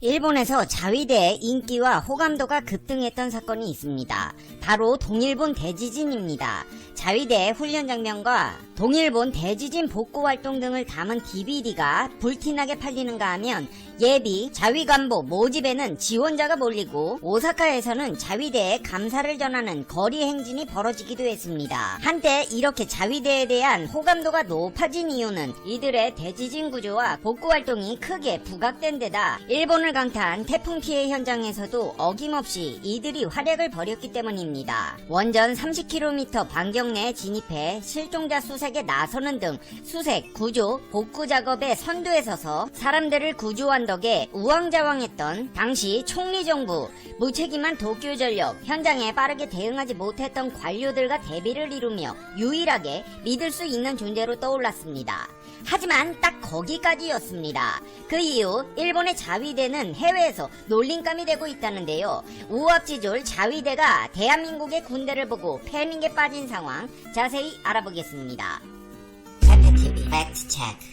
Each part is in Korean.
일본에서 자위대의 인기와 호감도가 급등했던 사건이 있습니다. 바로 동일본 대지진입니다. 자위대의 훈련 장면과 동일본 대지진 복구 활동 등을 담은 DVD가 불티나게 팔리는가 하면 예비 자위관보 모집에는 지원자가 몰리고 오사카에서는 자위대에 감사를 전하는 거리 행진이 벌어지기도 했습니다. 한때 이렇게 자위대에 대한 호감도가 높아진 이유는 이들의 대지진 구조와 복구 활동이 크게 부각된 데다 일본을 강타한 태풍 피해 현장에서도 어김없이 이들이 활약을 벌였기 때문입니다. 원전 30km 반경 내에 진입해 실종자 수색에 나서는 등 수색, 구조, 복구 작업의 선두에 서서 사람들을 구조한 덕에 우왕좌왕했던 당시 총리 정부, 무책임한 도쿄전력, 현장에 빠르게 대응하지 못했던 관료들과 대비를 이루며 유일하게 믿을 수 있는 존재로 떠올랐습니다. 하지만 딱 거기까지였습니다. 그 이후 일본의 자위대는 해외에서 놀림감이 되고 있다는데요. 우압지졸 자위대가 대한민국의 군대를 보고 패닉에 빠진 상황 자세히 알아보겠습니다. 체크TV 팩트체크.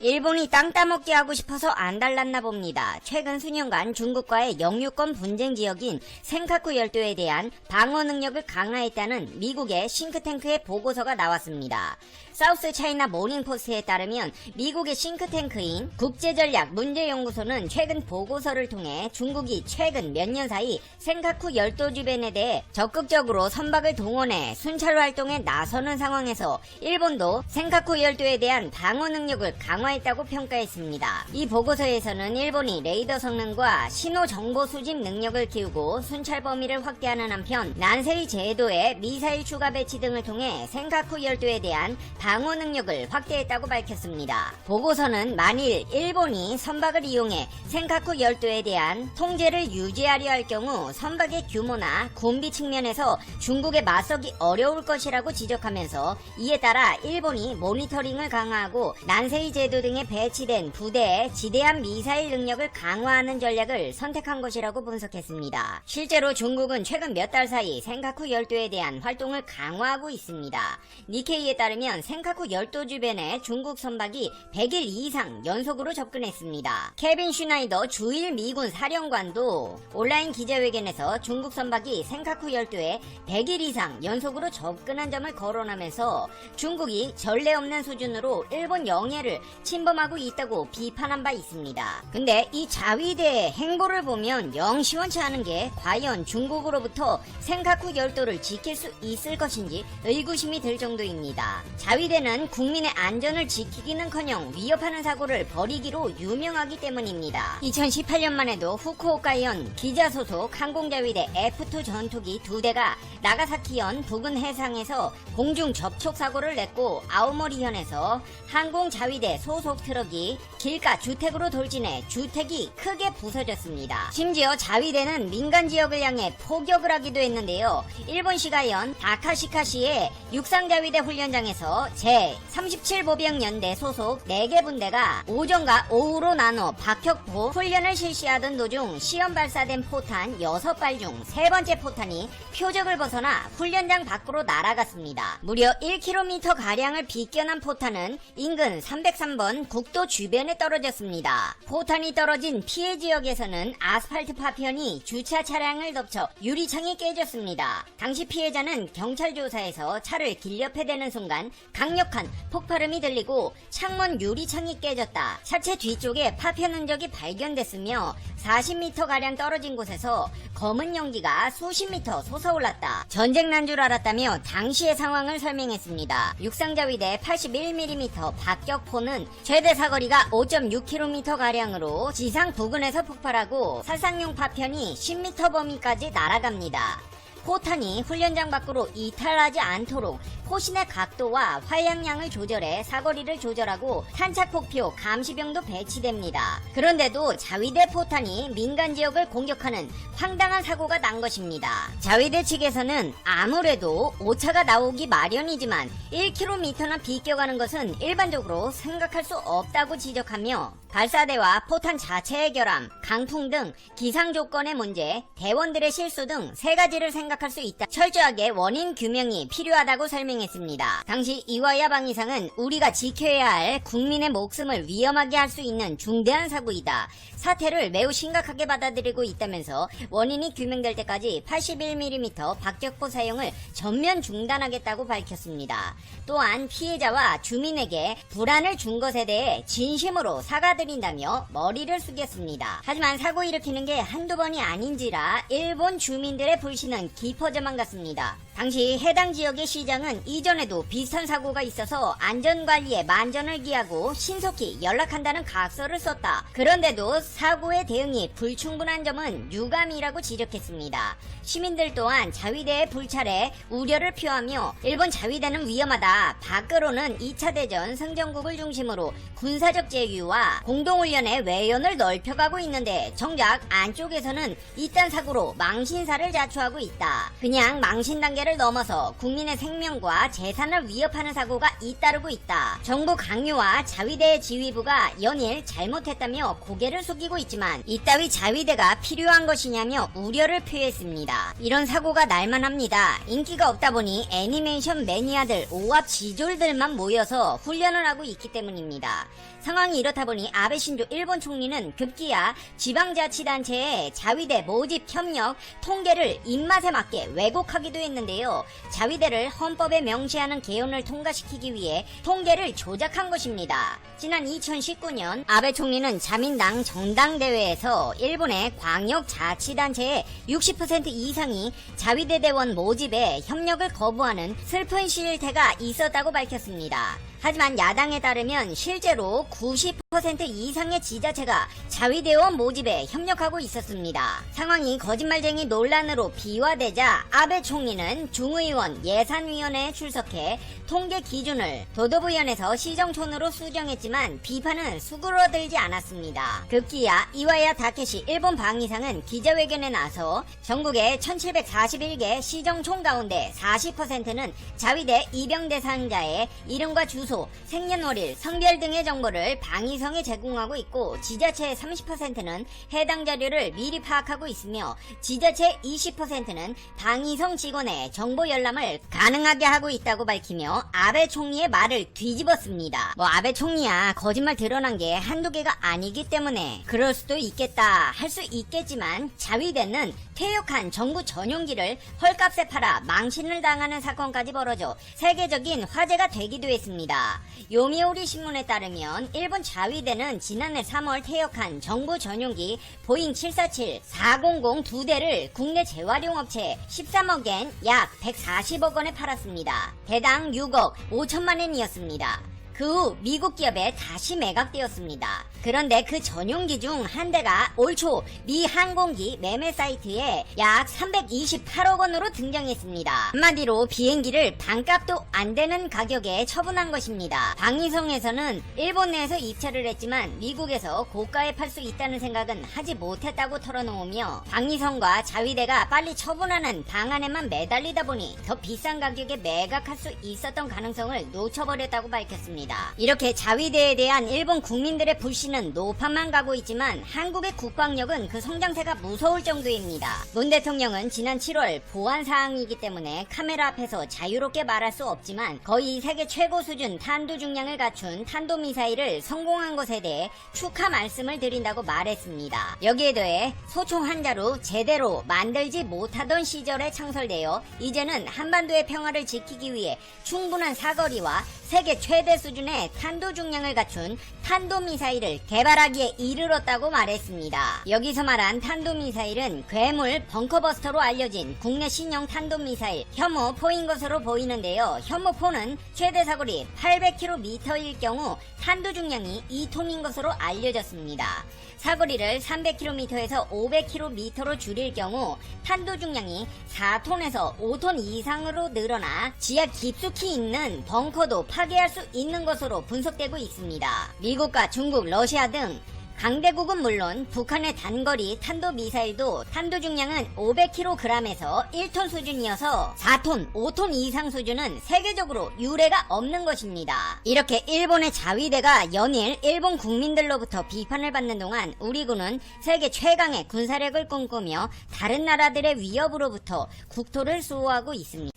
일본이 땅 따먹기 하고 싶어서 안 달랐나 봅니다. 최근 수년간 중국과의 영유권 분쟁 지역인 센카쿠 열도에 대한 방어 능력을 강화했다는 미국의 싱크탱크의 보고서가 나왔습니다. 사우스 차이나 모닝포스트에 따르면 미국의 싱크탱크인 국제전략문제연구소는 최근 보고서를 통해 중국이 최근 몇 년 사이 센카쿠 열도 주변에 대해 적극적으로 선박을 동원해 순찰 활동에 나서는 상황에서 일본도 센카쿠 열도에 대한 방어 능력을 강화했다고 평가했습니다. 이 보고서에서는 일본이 레이더 성능과 신호 정보 수집 능력을 키우고 순찰 범위를 확대하는 한편 난세이 제도의 미사일 추가 배치 등을 통해 센카쿠 열도에 대한 방어 능력을 확대했다고 밝혔습니다. 보고서는 만일 일본이 선박을 이용해 센카쿠 열도에 대한 통제를 유지하려 할 경우 선박의 규모나 군비 측면에서 중국에 맞서기 어려울 것이라고 지적하면서 이에 따라 일본이 모니터링을 강화하고 난세이 제도 등에 배치된 부대의 지대한 미사일 능력을 강화하는 전략을 선택한 것이라고 분석했습니다. 실제로 중국은 최근 몇 달 사이 센카쿠 열도에 대한 활동을 강화하고 있습니다. 니케이에 따르면 센카쿠 열도 주변에 중국 선박이 100일 이상 연속으로 접근했습니다. 케빈 슈나이더 주일 미군 사령관도 온라인 기자회견에서 중국 선박이 센카쿠 열도에 100일 이상 연속으로 접근한 점을 거론하면서 중국이 전례 없는 수준으로 일본 영해를 침범하고 있다고 비판한 바 있습니다. 근데 이 자위대의 행보를 보면 영 시원치 않은 게 과연 중국으로부터 센카쿠 열도를 지킬 수 있을 것인지 의구심이 들 정도입니다. 자위대는 국민의 안전을 지키기는커녕 위협하는 사고를 벌이기로 유명하기 때문입니다. 2018년만 해도 후쿠오카현 기자 소속 항공자위대 F2 전투기 2대가 나가사키현 부근 해상에서 공중 접촉 사고를 냈고 아오모리현에서 항공자위대 소속 트럭이 길가 주택으로 돌진해 주택이 크게 부서졌습니다. 심지어 자위대는 민간 지역을 향해 포격을 하기도 했는데요. 일본 시가현 다카시카시의 육상자위대 훈련장에서 제37보병연대 소속 4개 분대가 오전과 오후로 나눠 박격포 훈련을 실시하던 도중 시험 발사된 포탄 6발 중 3번째 포탄이 표적을 벗어나 훈련장 밖으로 날아갔습니다. 무려 1km가량을 비껴난 포탄은 인근 303번 국도 주변에 떨어졌습니다. 포탄이 떨어진 피해 지역에서는 아스팔트 파편이 주차 차량을 덮쳐 유리창이 깨졌습니다. 당시 피해자는 경찰 조사에서 차를 길옆에 대는 순간 강력한 폭발음이 들리고 창문 유리창이 깨졌다. 차체 뒤쪽에 파편 흔적이 발견됐으며 40m가량 떨어진 곳에서 검은 연기가 수십 미터 솟아올랐다. 전쟁 난 줄 알았다며 당시의 상황을 설명했습니다. 육상자위대 81mm 박격포는 최대 사거리가 5.6km가량으로 지상 부근에서 폭발하고 살상용 파편이 10m 범위까지 날아갑니다. 포탄이 훈련장 밖으로 이탈하지 않도록 포신의 각도와 화약량을 조절해 사거리를 조절하고 탄착폭표 감시병도 배치됩니다. 그런데도 자위대 포탄이 민간 지역을 공격하는 황당한 사고가 난 것입니다. 자위대 측에서는 아무래도 오차가 나오기 마련이지만 1km나 비껴가는 것은 일반적으로 생각할 수 없다고 지적하며 발사대와 포탄 자체의 결함, 강풍 등 기상 조건의 문제, 대원들의 실수 등 세 가지를 생각할 수 있다. 철저하게 원인 규명이 필요하다고 설명했습니다. 당시 이와야 방위상은 우리가 지켜야 할 국민의 목숨을 위험하게 할 수 있는 중대한 사고이다. 사태를 매우 심각하게 받아들이고 있다면서 원인이 규명될 때까지 81mm 박격포 사용을 전면 중단하겠다고 밝혔습니다. 또한 피해자와 주민에게 불안을 준 것에 대해 진심으로 사과드린다며 머리를 숙였습니다. 하지만 사고 일으키는 게 한두 번이 아닌지라 일본 주민들의 불신은 깊어져만 갔습니다. 당시 해당 지역의 시장은 이전에도 비슷한 사고가 있어서 안전관리에 만전을 기하고 신속히 연락한다는 각서를 썼다. 그런데도 사고의 대응이 불충분한 점은 유감이라고 지적했습니다. 시민들 또한 자위대의 불찰에 우려를 표하며 일본 자위대는 위험하다. 밖으로는 2차 대전 승전국을 중심으로 군사적 제휴와 공동훈련의 외연을 넓혀가고 있는데 정작 안쪽에서는 이딴 사고로 망신사를 자초하고 있다. 그냥 망신 단계를 넘어서 국민의 생명과 재산을 위협하는 사고가 잇따르고 있다. 정부 강요와 자위대의 지휘부가 연일 잘못했다며 고개를 숙이고 있지만 이따위 자위대가 필요한 것이냐며 우려를 표했습니다. 이런 사고가 날만합니다. 인기가 없다 보니 애니메이션 매니아들 오합지졸들만 모여서 훈련을 하고 있기 때문입니다. 상황이 이렇다 보니 아베 신조 일본 총리는 급기야 지방자치단체의 자위대 모집 협력 통계를 입맛에 맞게 왜곡하기도 했는데요. 자위대를 헌법에 명시하는 개헌을 통과시키기 위해 통계를 조작한 것입니다. 지난 2019년 아베 총리는 자민당 정당대회에서 일본의 광역자치단체의 60% 이상이 자위대 대원 모집에 협력을 거부하는 슬픈 실태가 있었다고 밝혔습니다. 하지만 야당에 따르면 실제로 90% 이상의 지자체가 자위대원 모집에 협력하고 있었습니다. 상황이 거짓말쟁이 논란으로 비화되자 아베 총리는 중의원 예산위원회에 출석해 통계 기준을 도도부연에서 시정촌으로 수정했지만 비판은 수그러들지 않았습니다. 급기야 이와야 다케시 일본 방위상은 기자회견에 나서 전국의 1741개 시정촌 가운데 40%는 자위대 입영 대상자의 이름과 주소, 생년월일, 성별 등의 정보를 방위성에 제공하고 있고 지자체의 30%는 해당 자료를 미리 파악하고 있으며 지자체 20%는 방위성 직원의 정보 열람을 가능하게 하고 있다고 밝히며 아베 총리의 말을 뒤집었습니다. 아베 총리야 거짓말 드러난 게 한두 개가 아니기 때문에 그럴 수도 있겠다 할 수 있겠지만 자위대는 퇴역한 정부 전용기를 헐값에 팔아 망신을 당하는 사건까지 벌어져 세계적인 화제가 되기도 했습니다. 요미우리 신문에 따르면 일본 자위대는 지난해 3월 퇴역한 정부 전용기 보잉 747-400 2대를 국내 재활용 업체에 13억엔 약 140억 원에 팔았습니다. 대당 6억 5천만 엔이었습니다. 그 후 미국 기업에 다시 매각되었습니다. 그런데 그 전용기 중 한 대가 올 초 미 항공기 매매 사이트에 약 328억 원으로 등장했습니다. 한마디로 비행기를 반값도 안 되는 가격에 처분한 것입니다. 방위성에서는 일본 내에서 입찰을 했지만 미국에서 고가에 팔 수 있다는 생각은 하지 못했다고 털어놓으며 방위성과 자위대가 빨리 처분하는 방안에만 매달리다 보니 더 비싼 가격에 매각할 수 있었던 가능성을 놓쳐버렸다고 밝혔습니다. 이렇게 자위대에 대한 일본 국민들의 불신은 노판만 가고 있지만 한국의 국방력은 그 성장세가 무서울 정도입니다. 문 대통령은 지난 7월 보안 사항이기 때문에 카메라 앞에서 자유롭게 말할 수 없지만 거의 세계 최고 수준 탄도 중량을 갖춘 탄도미사일을 성공한 것에 대해 축하 말씀을 드린다고 말했습니다. 여기에 더해 소총 한자로 제대로 만들지 못하던 시절에 창설되어 이제는 한반도의 평화를 지키기 위해 충분한 사거리와 세계 최대 수준의 탄도 중량을 갖춘 탄도미사일을 개발하기에 이르렀다고 말했습니다. 여기서 말한 탄도미사일은 괴물 벙커버스터로 알려진 국내 신형 탄도미사일 현무4인 것으로 보이는데요. 현무4는 최대 사거리 800km일 경우 탄도 중량이 2톤인 것으로 알려졌습니다. 사거리를 300km에서 500km로 줄일 경우 탄도 중량이 4톤에서 5톤 이상으로 늘어나 지하 깊숙이 있는 벙커도 파괴할 수 있는 것으로 분석되고 있습니다. 미국과 중국, 러시아 등 강대국은 물론 북한의 단거리 탄도미사일도 탄도 중량은 500kg에서 1톤 수준이어서 4톤, 5톤 이상 수준은 세계적으로 유례가 없는 것입니다. 이렇게 일본의 자위대가 연일 일본 국민들로부터 비판을 받는 동안 우리 군은 세계 최강의 군사력을 꿈꾸며 다른 나라들의 위협으로부터 국토를 수호하고 있습니다.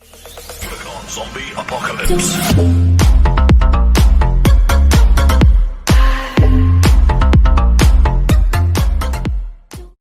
Zombie apocalypse.